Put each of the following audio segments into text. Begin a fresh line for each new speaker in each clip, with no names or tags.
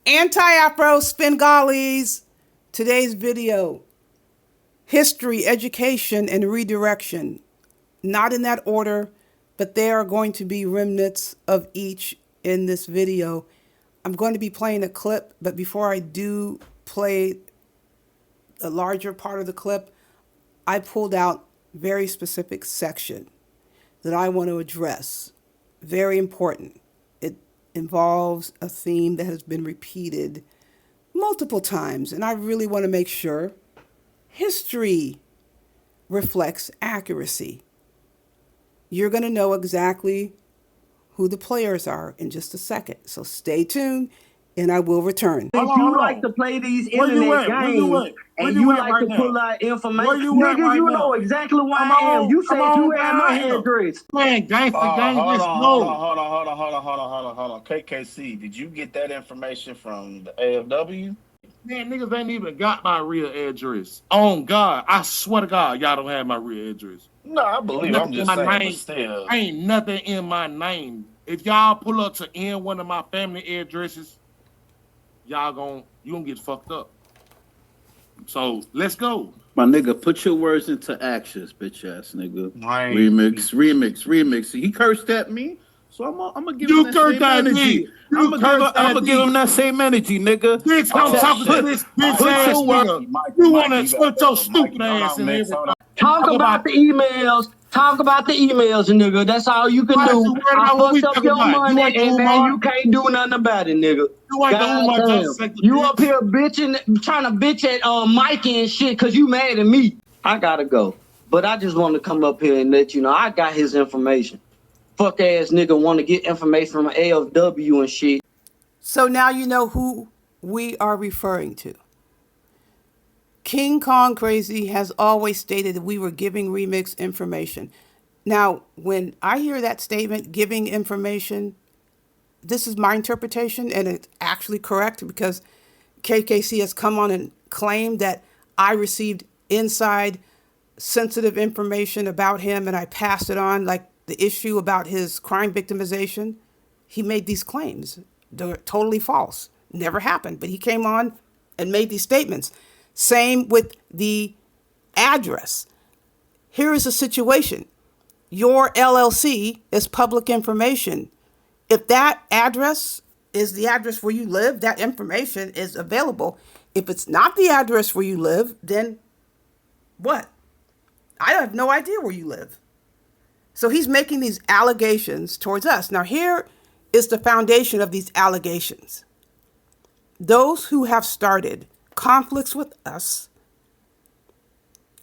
Anti-Afro Spengalis. Today's video, history, education, and redirection. Not in that order, but there are going to be remnants of each in this video. I'm going to be playing a clip, but before I do play a larger part of the clip, I pulled out very specific section that I want to address. Very important. It involves a theme that has been repeated multiple times, and I really want to make sure history reflects accuracy. You're going to know exactly who the players are in just a second, so stay tuned, and I will return.
If you like to play these internet games and you like to pull out information, nigga, you know exactly where I am. You said you had my address.
Man, gangsta gang,
hold on. KKC, did you get that information from the AFW?
Man, niggas ain't even got my real address. On God, I swear to God, y'all don't have my real address.
No, I believe. I'm just saying, but still.
Ain't nothing in my name. If y'all pull up to any one of my family addresses, you gonna get fucked up. So let's go.
My nigga, put your words into actions, bitch ass nigga. Remix. He cursed at me, so I'm gonna give him that same energy. I'm gonna give him that same energy, nigga.
Bitch, I'm talking to this bitch ass nigga. You wanna put your stupid ass in everything.
Talk about the emails. Talk about the emails, nigga. That's all you can do. I fucked up your money, and man, you can't do nothing about it, nigga. You up here bitching, trying to bitch at Mikey and shit because you mad at me. I gotta go. But I just want to come up here and let you know I got his information. Fuck ass nigga want to get information from AFW and shit.
So now you know who we are referring to. King Kong Crazy has always stated that we were giving Remix information. Now, when I hear that statement, giving information, this is my interpretation, and it's actually correct because KKC has come on and claimed that I received inside sensitive information about him and I passed it on, like the issue about his crime victimization. He made these claims. They're totally false. Never happened, but he came on and made these statements. Same with the address. Here is a situation. Your LLC is public information. If that address is the address where you live, that information is available. If it's not the address where you live, then what? I have no idea where you live. So he's making these allegations towards us. Now here is the foundation of these allegations. Those who have started conflicts with us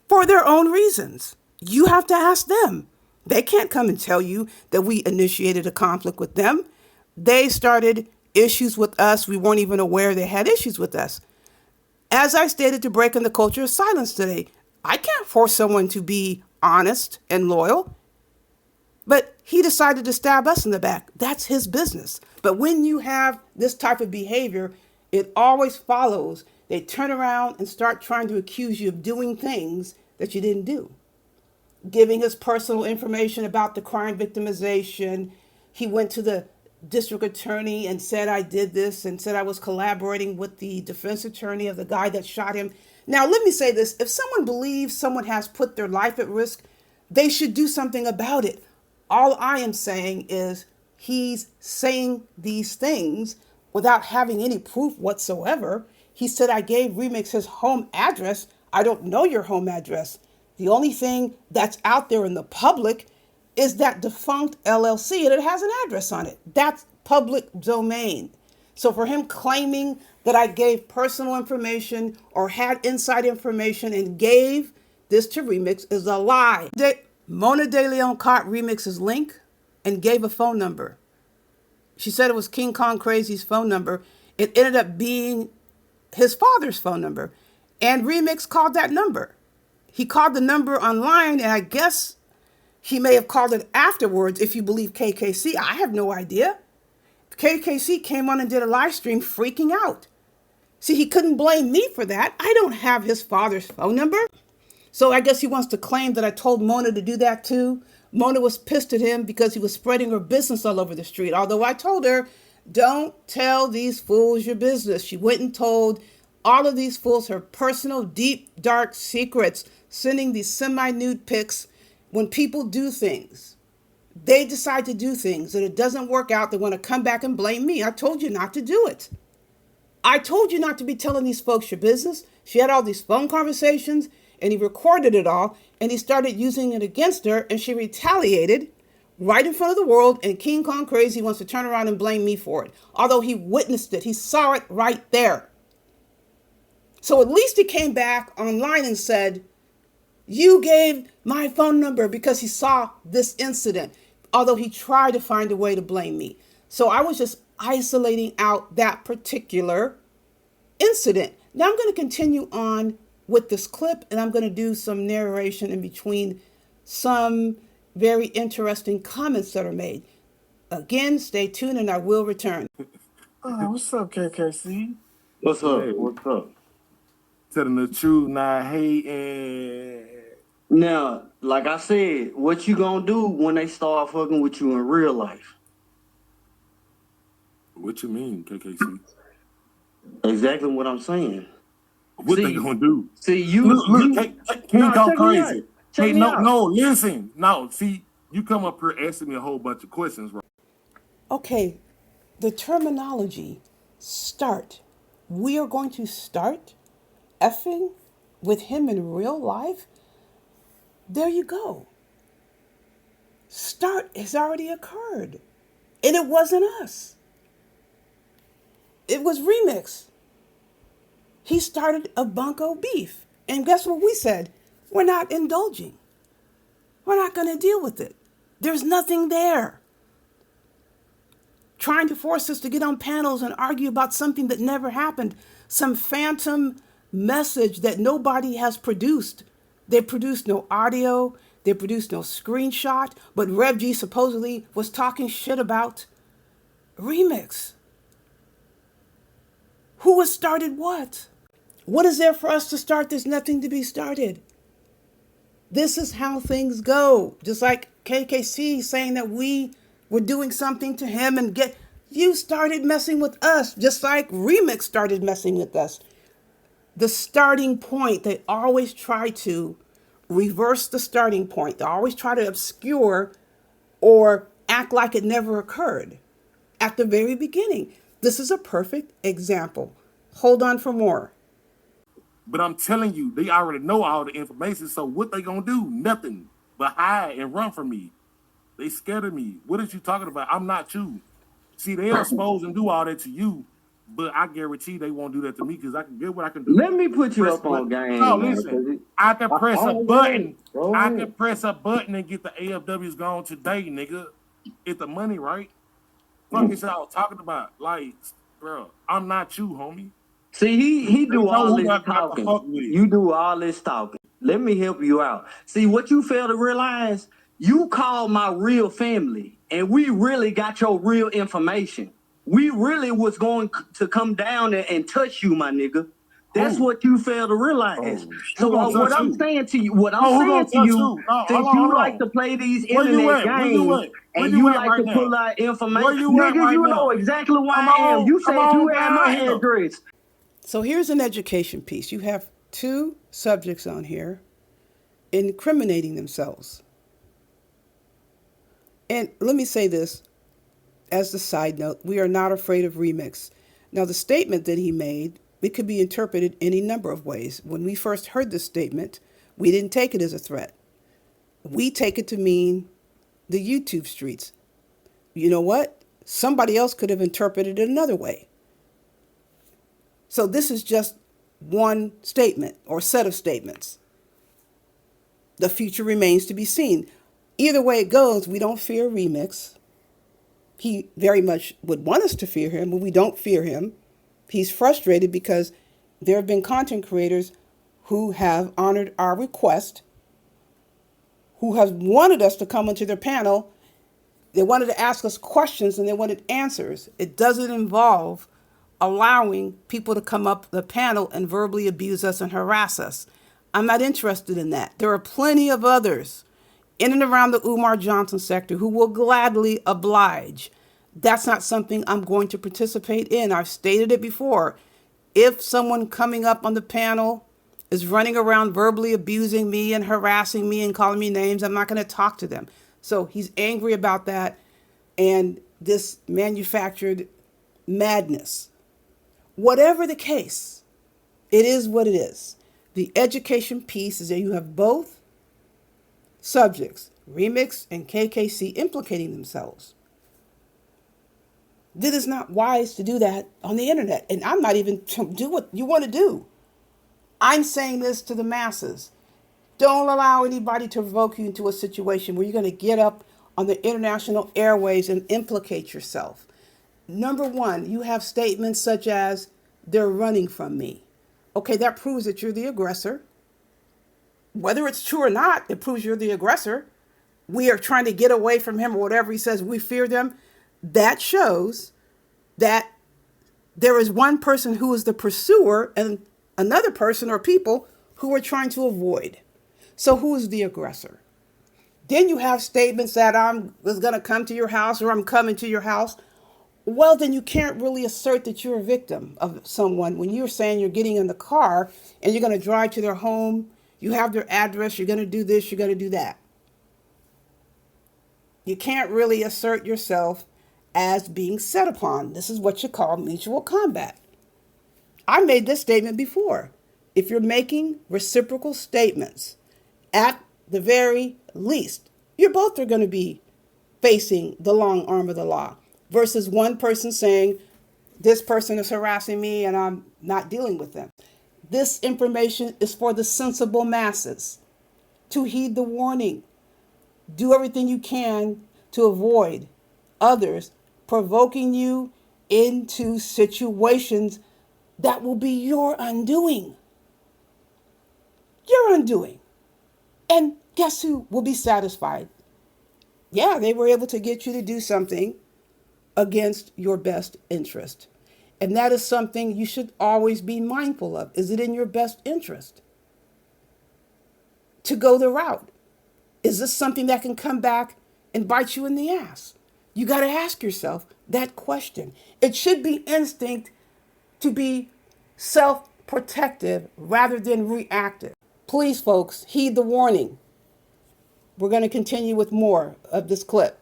for their own reasons. You have to ask them. They can't come and tell you that we initiated a conflict with them. They started issues with us. We weren't even aware they had issues with us. As I stated to break in the culture of silence today, I can't force someone to be honest and loyal. But he decided to stab us in the back. That's his business. But when you have this type of behavior, it always follows. They turn around and start trying to accuse you of doing things that you didn't do. Giving his personal information about the crime victimization. He went to the district attorney and said I did this and said I was collaborating with the defense attorney of the guy that shot him. Now, let me say this. If someone believes someone has put their life at risk, they should do something about it. All I am saying is he's saying these things without having any proof whatsoever. He said, I gave Remix his home address. I don't know your home address. The only thing that's out there in the public is that defunct LLC, and it has an address on it. That's public domain. So for him claiming that I gave personal information or had inside information and gave this to Remix is a lie. Mona De Leon caught Remix's link and gave a phone number. She said it was King Kong Crazy's phone number. It ended up being his father's phone number, and Remix called that number. He called the number online, and I guess he may have called it afterwards if you believe KKC. I have no idea. KKC came on and did a live stream freaking out. See, he couldn't blame me for that. I don't have his father's phone number. So I guess he wants to claim that I told Mona to do that too. Mona was pissed at him because he was spreading her business all over the street. Although I told her Don't tell these fools your business. She went and told all of these fools her personal, deep, dark secrets, sending these semi-nude pics. When people do things, they decide to do things and it doesn't work out, they want to come back and blame me. I told you not to do it. I told you not to be telling these folks your business. She had all these phone conversations and he recorded it all and he started using it against her and she retaliated right in front of the world, and King Kong Crazy wants to turn around and blame me for it. Although he witnessed it, he saw it right there. So at least he came back online and said, you gave my phone number, because he saw this incident, although he tried to find a way to blame me. So I was just isolating out that particular incident. Now I'm going to continue on with this clip and I'm going to do some narration in between some very interesting comments that are made. Again, stay tuned and I will return.
What's up, KKC?
What's up?
Hey.
What's up?
Telling the truth, not hating.
Now, like I said, what you gonna do when they start fucking with you in real life?
What you mean, KKC?
Exactly what I'm saying.
What they gonna do?
See, you
King Kong Crazy.
Hey,
no, listen. No, see, you come up here asking me a whole bunch of questions, right?
Okay, the terminology, start. We are going to start effing with him in real life. There you go. Start has already occurred. And it wasn't us. It was Remix. He started a bunko beef. And guess what we said? We're not indulging. We're not going to deal with it. There's nothing there. Trying to force us to get on panels and argue about something that never happened. Some phantom message that nobody has produced. They produced no audio. They produced no screenshot. But Rev G supposedly was talking shit about Remix. Who has started what? What is there for us to start? There's nothing to be started. This is how things go. Just like KKC saying that we were doing something to him and you started messing with us, just like Remix started messing with us. The starting point, they always try to reverse the starting point. They always try to obscure or act like it never occurred at the very beginning. This is a perfect example. Hold on for more.
But I'm telling you, they already know all the information, so what they gonna do? Nothing but hide and run from me. They scared of me. What is you talking about? I'm not you. See, they'll expose and do all that to you, but I guarantee they won't do that to me because I can get what I can do.
Let me put you up on game.
No, listen. I can press a button. I can press a button and get the AFWs gone today, nigga. It's the money, right? Fuck is y'all talking about? Like, bro, I'm not you, homie.
See, he do all this talking. You do all this talking. Let me help you out. See, what you fail to realize, you called my real family, and we really got your real information. We really was going to come down and touch you, my nigga. That's what you fail to realize. So what I'm saying to you, since you like to play these internet games and you like to pull out information, nigga, you know exactly where I am. You said you had my address.
So here's an education piece. You have two subjects on here incriminating themselves. And let me say this as the side note. We are not afraid of Remix. Now, the statement that he made, it could be interpreted any number of ways. When we first heard this statement, we didn't take it as a threat. We take it to mean the YouTube streets. You know what? Somebody else could have interpreted it another way. So this is just one statement or set of statements. The future remains to be seen. Either way it goes, we don't fear Remix. He very much would want us to fear him, but we don't fear him. He's frustrated because there have been content creators who have honored our request, who have wanted us to come onto their panel. They wanted to ask us questions and they wanted answers. It doesn't involve allowing people to come up the panel and verbally abuse us and harass us. I'm not interested in that. There are plenty of others in and around the Umar Johnson sector who will gladly oblige. That's not something I'm going to participate in. I've stated it before. If someone coming up on the panel is running around verbally abusing me and harassing me and calling me names, I'm not going to talk to them. So he's angry about that and this manufactured madness. Whatever the case, it is what it is. The education piece is that you have both subjects, Remix and KKC, implicating themselves. It is not wise to do that on the internet. And I'm not even to do what you want to do. I'm saying this to the masses. Don't allow anybody to provoke you into a situation where you're going to get up on the international airways and implicate yourself. Number one, you have statements such as, they're running from me. Okay, that proves that you're the aggressor. Whether it's true or not, it proves you're the aggressor. We are trying to get away from him or whatever he says, we fear them. That shows that there is one person who is the pursuer and another person or people who are trying to avoid. So who is the aggressor? Then you have statements that I'm was going to come to your house or I'm coming to your house. Well, then you can't really assert that you're a victim of someone when you're saying you're getting in the car and you're going to drive to their home, you have their address, you're going to do this, you're going to do that. You can't really assert yourself as being set upon. This is what you call mutual combat. I made this statement before. If you're making reciprocal statements, at the very least, you both are going to be facing the long arm of the law versus one person saying, this person is harassing me and I'm not dealing with them. This information is for the sensible masses to heed the warning. Do everything you can to avoid others provoking you into situations that will be your undoing. Your undoing. And guess who will be satisfied? Yeah, they were able to get you to do something against your best interest. And that is something you should always be mindful of. Is it in your best interest to go the route? Is this something that can come back and bite you in the ass? You got to ask yourself that question. It should be instinct to be self-protective rather than reactive. Please, folks, heed the warning. We're going to continue with more of this clip.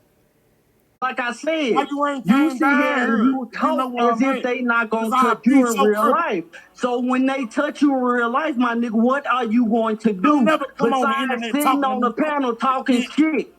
Like I said, you sit here and you talk as if they not going to touch you in real life. So when they touch you in real life, my nigga, what are you going to do? Besides sitting on the panel talking shit.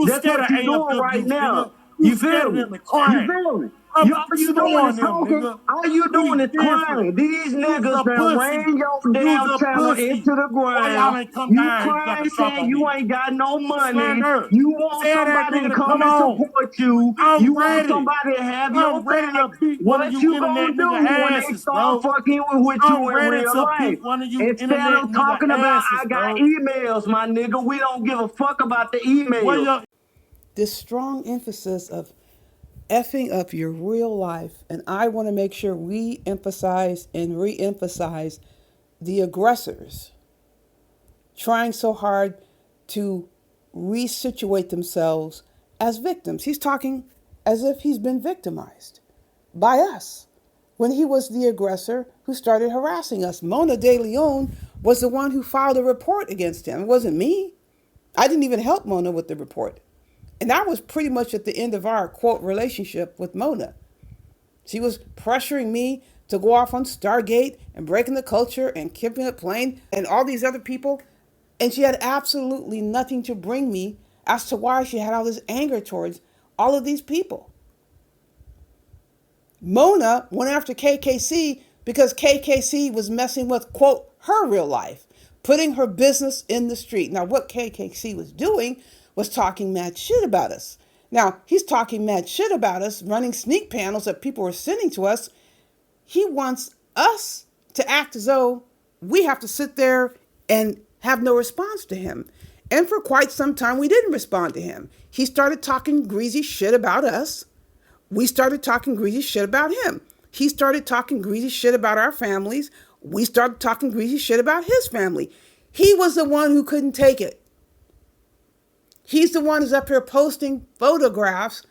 That's what you're doing right now. You feel me? You feel me? All you doing is talking. All you doing is crying. These niggas that ran your damn channel into the ground. You crying saying you ain't got no money. You want somebody to come and support you. You want somebody to have your back. What you gonna do when they start fucking with you in real life? Instead of talking about I got emails, my nigga, we don't give a fuck about the emails.
This strong emphasis of effing up your real life, and I want to make sure we emphasize and re-emphasize the aggressors trying so hard to resituate themselves as victims. He's talking as if he's been victimized by us when he was the aggressor who started harassing us. Mona De Leon was the one who filed a report against him. It wasn't me. I didn't even help Mona with the report. And that was pretty much at the end of our, quote, relationship with Mona. She was pressuring me to go off on Stargate and breaking the culture and keeping it plain and all these other people. And she had absolutely nothing to bring me as to why she had all this anger towards all of these people. Mona went after KKC because KKC was messing with, quote, her real life, putting her business in the street. Now, what KKC was doing was talking mad shit about us. Now, he's talking mad shit about us, running sneak panels that people were sending to us. He wants us to act as though we have to sit there and have no response to him. And for quite some time, we didn't respond to him. He started talking greasy shit about us. We started talking greasy shit about him. He started talking greasy shit about our families. We started talking greasy shit about his family. He was the one who couldn't take it. He's the one who's up here posting photographs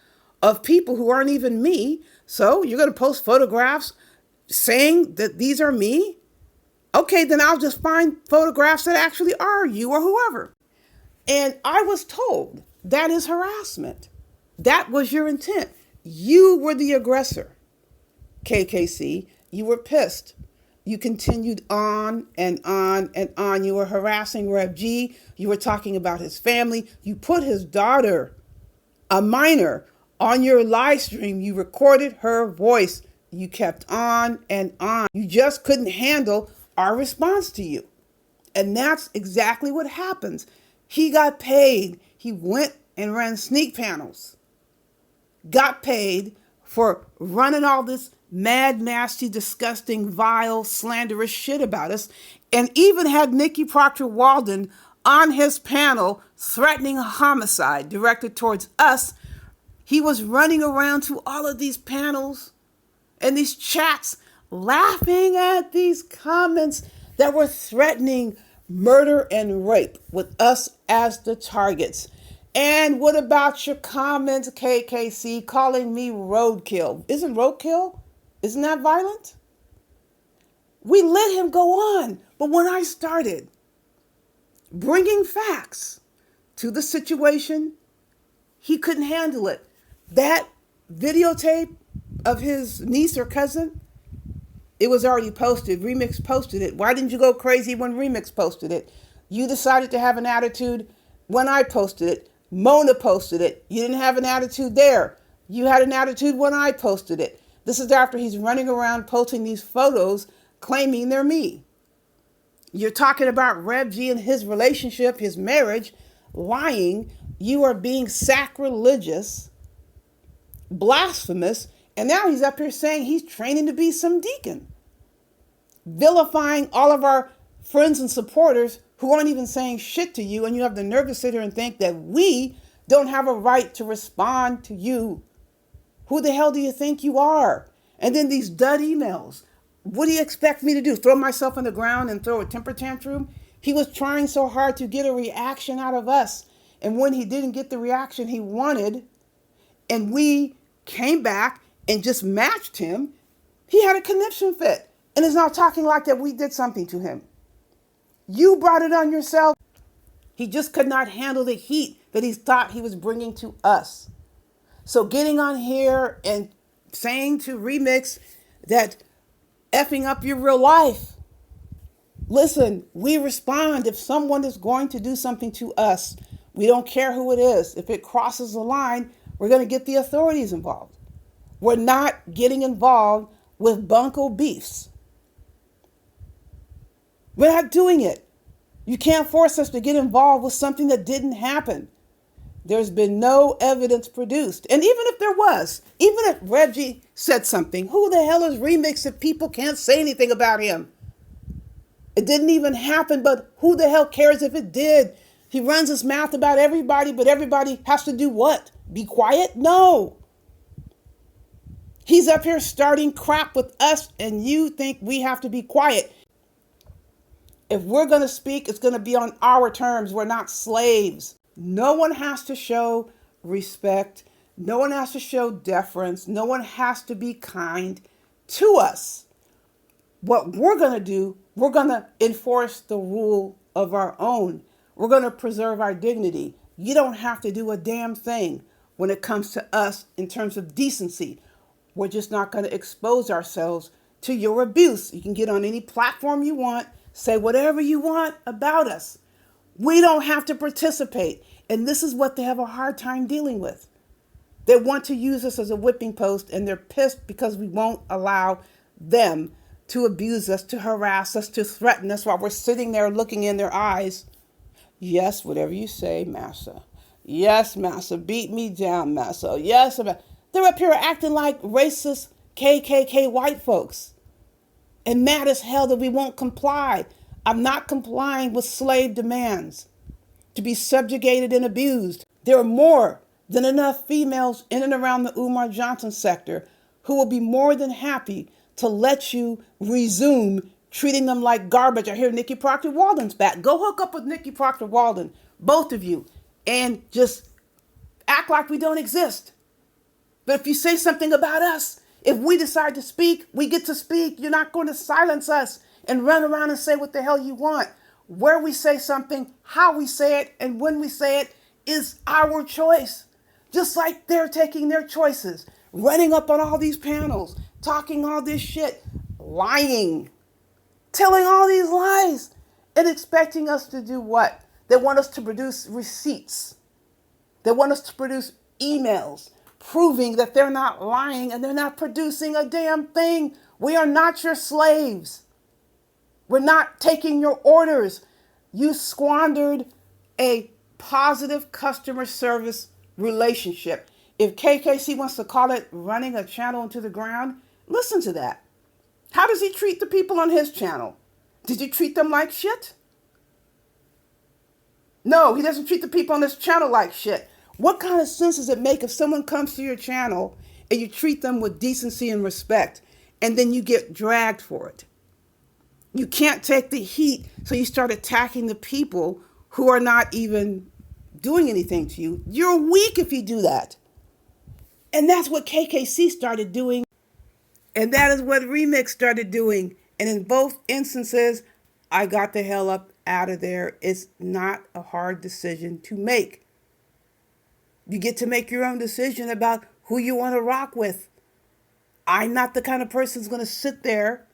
of people who aren't even me. So you're going to post photographs saying that these are me? Okay, then I'll just find photographs that actually are you or whoever. And I was told that is harassment. That was your intent. You were the aggressor. KKC, you were pissed. You continued on and on and on. You were harassing Rev G. You were talking about his family. You put his daughter, a minor, on your live stream. You recorded her voice. You kept on and on. You just couldn't handle our response to you. And that's exactly what happens. He got paid. He went and ran sneak panels. Got paid for running all this mad, nasty, disgusting, vile, slanderous shit about us, and even had Nikki Proctor Walden on his panel threatening a homicide directed towards us. He was running around to all of these panels and these chats, laughing at these comments that were threatening murder and rape with us as the targets. And what about your comments, KKC, calling me roadkill? Isn't roadkill? Isn't that violent? We let him go on. But when I started bringing facts to the situation, he couldn't handle it. That videotape of his niece or cousin, it was already posted. Remix posted it. Why didn't you go crazy when Remix posted it? You decided to have an attitude when I posted it. Mona posted it. You didn't have an attitude there. You had an attitude when I posted it. This is after he's running around posting these photos claiming they're me. You're talking about Rev G and his relationship, his marriage, lying. You are being sacrilegious, blasphemous, and now he's up here saying he's training to be some deacon, vilifying all of our friends and supporters who aren't even saying shit to you, and you have the nerve to sit here and think that we don't have a right to respond to you. Who the hell do you think you are? And then these dud emails. What do you expect me to do? Throw myself on the ground and throw a temper tantrum? He was trying so hard to get a reaction out of us. And when he didn't get the reaction he wanted, and we came back and just matched him, he had a conniption fit and is now talking like that we did something to him. You brought it on yourself. He just could not handle the heat that he thought he was bringing to us. So getting on here and saying to Remix that effing up your real life. Listen, we respond if someone is going to do something to us. We don't care who it is. If it crosses the line, we're going to get the authorities involved. We're not getting involved with bunko beefs. We're not doing it. You can't force us to get involved with something that didn't happen. There's been no evidence produced. And even if there was, even if Reggie said something, who the hell is Remix if people can't say anything about him? It didn't even happen, but who the hell cares if it did? He runs his mouth about everybody, but everybody has to do what? Be quiet? No. He's up here starting crap with us, and you think we have to be quiet. If we're going to speak, it's going to be on our terms. We're not slaves. No one has to show respect. No one has to show deference. No one has to be kind to us. What we're going to do, we're going to enforce the rule of our own. We're going to preserve our dignity. You don't have to do a damn thing when it comes to us in terms of decency. We're just not going to expose ourselves to your abuse. You can get on any platform you want, say whatever you want about us. We don't have to participate. And this is what they have a hard time dealing with. They want to use us as a whipping post, and they're pissed because we won't allow them to abuse us, to harass us, to threaten us while we're sitting there looking in their eyes. Yes, whatever you say, Massa. Yes, Massa, beat me down, Massa. Yes, they're up here acting like racist KKK white folks and mad as hell that we won't comply. I'm not complying with slave demands to be subjugated and abused. There are more than enough females in and around the Umar Johnson sector who will be more than happy to let you resume treating them like garbage. I hear Nikki Proctor Walden's back. Go hook up with Nikki Proctor Walden, both of you, and just act like we don't exist. But if you say something about us, if we decide to speak, we get to speak. You're not going to silence us and run around and say what the hell you want. Where we say something, how we say it, and when we say it is our choice. Just like they're taking their choices, running up on all these panels, talking all this shit, lying, telling all these lies, and expecting us to do what? They want us to produce receipts. They want us to produce emails proving that they're not lying and they're not producing a damn thing. We are not your slaves. We're not taking your orders. You squandered a positive customer service relationship. If KKC wants to call it running a channel into the ground, listen to that. How does he treat the people on his channel? Did you treat them like shit? No, he doesn't treat the people on this channel like shit. What kind of sense does it make if someone comes to your channel and you treat them with decency and respect and then you get dragged for it? You can't take the heat, so you start attacking the people who are not even doing anything to you. You're weak if you do that. And that's what KKC started doing. And that is what Remix started doing. And in both instances, I got the hell up out of there. It's not a hard decision to make. You get to make your own decision about who you want to rock with. I'm not the kind of person who's going to sit there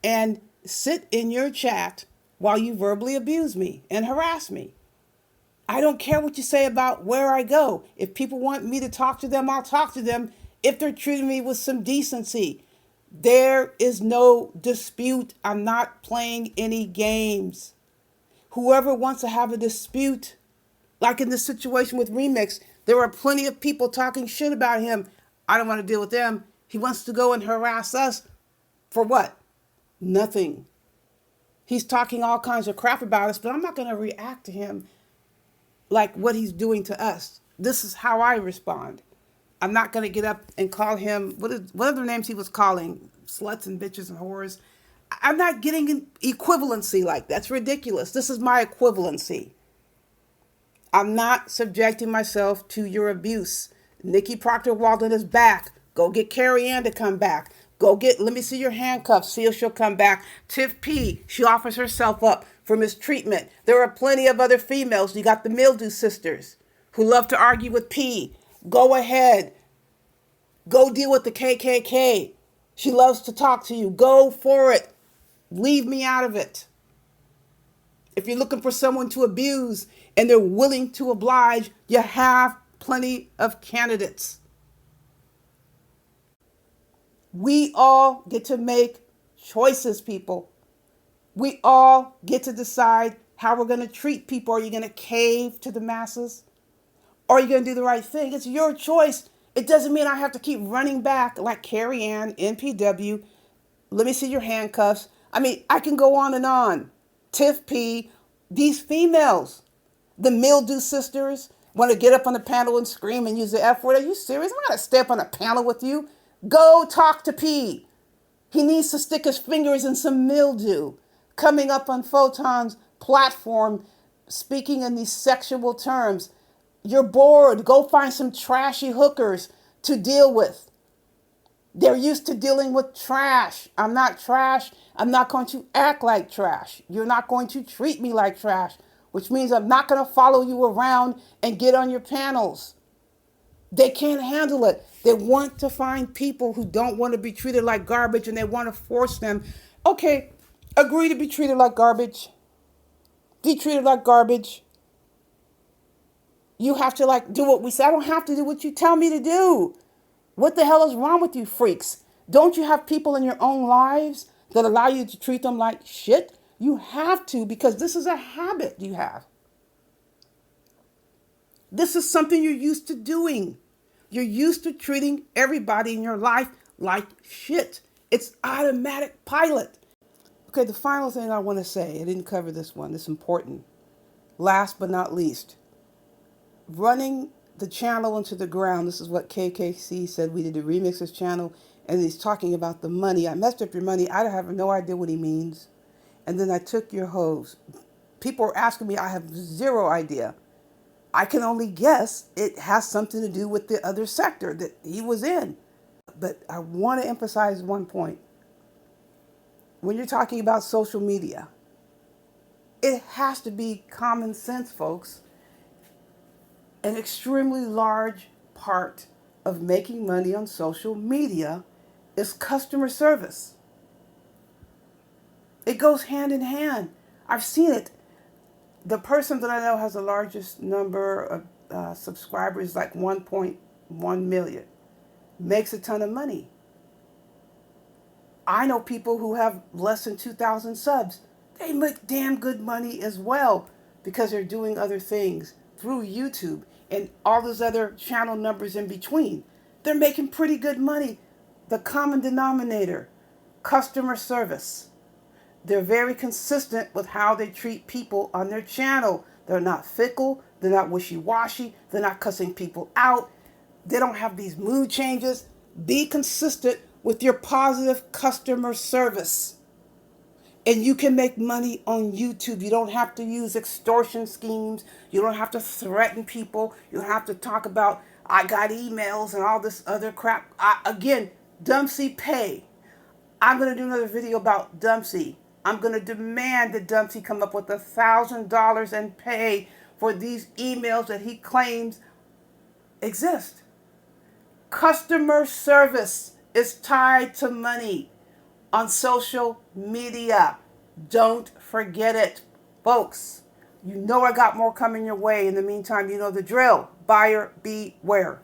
and sit in your chat while you verbally abuse me and harass me. I don't care what you say about where I go. If people want me to talk to them, I'll talk to them if they're treating me with some decency. There is no dispute. I'm not playing any games. Whoever wants to have a dispute, like in this situation with Remix, there are plenty of people talking shit about him. I don't want to deal with them. He wants to go and harass us for what? Nothing. He's talking all kinds of crap about us, but I'm not going to react to him like what he's doing to us. This is how I respond. I'm not going to get up and call him, what other names he was calling, sluts and bitches and whores. I'm not getting an equivalency like that. That's ridiculous. This is my equivalency. I'm not subjecting myself to your abuse. Nikki Proctor Walden is back. Go get Carrie Ann to come back. Let me see your handcuffs, see if she'll come back. Tiff P, she offers herself up for mistreatment. There are plenty of other females. You got the Mildew sisters who love to argue with P. Go ahead. Go deal with the KKK. She loves to talk to you. Go for it. Leave me out of it. If you're looking for someone to abuse and they're willing to oblige, you have plenty of candidates. We all get to make choices, people. We all get to decide how we're going to treat people. Are you going to cave to the masses? Or are you going to do the right thing? It's your choice. It doesn't mean I have to keep running back like Carrie Ann, NPW. Let me see your handcuffs. I mean, I can go on and on. Tiff P, these females, the Mildew sisters, want to get up on the panel and scream and use the F word. Are you serious? I'm not going to stay up on a panel with you. Go talk to P. He needs to stick his fingers in some mildew. Coming up on Photon's platform, speaking in these sexual terms. You're bored. Go find some trashy hookers to deal with. They're used to dealing with trash. I'm not trash. I'm not going to act like trash. You're not going to treat me like trash, which means I'm not going to follow you around and get on your panels. They can't handle it. They want to find people who don't want to be treated like garbage and they want to force them. Okay, agree to be treated like garbage. Be treated like garbage. You have to do what we say. I don't have to do what you tell me to do. What the hell is wrong with you freaks? Don't you have people in your own lives that allow you to treat them like shit? You have to, because this is a habit you have. This is something you're used to doing. You're used to treating everybody in your life like shit. It's automatic pilot. Okay, the final thing I want to say, I didn't cover this one, it's important. Last but not least, running the channel into the ground. This is what KKC said. We did the Remixes channel, and he's talking about the money. I messed up your money. I have no idea what he means. And then I took your hose. People are asking me. I have zero idea. I can only guess it has something to do with the other sector that he was in. But I want to emphasize one point. When you're talking about social media, it has to be common sense, folks. An extremely large part of making money on social media is customer service. It goes hand in hand. I've seen it. The person that I know has the largest number of subscribers, like 1.1 million, makes a ton of money. I know people who have less than 2,000 subs. They make damn good money as well because they're doing other things through YouTube and all those other channel numbers in between. They're making pretty good money. The common denominator, customer service. They're very consistent with how they treat people on their channel. They're not fickle. They're not wishy-washy. They're not cussing people out. They don't have these mood changes. Be consistent with your positive customer service. And you can make money on YouTube. You don't have to use extortion schemes. You don't have to threaten people. You don't have to talk about, I got emails and all this other crap. Again, Dumpsy Pay. I'm going to do another video about Dumpsy. I'm going to demand that Dumpsy come up with $1,000 and pay for these emails that he claims exist. Customer service is tied to money on social media. Don't forget it, folks. You know I got more coming your way. In the meantime, you know the drill. Buyer beware.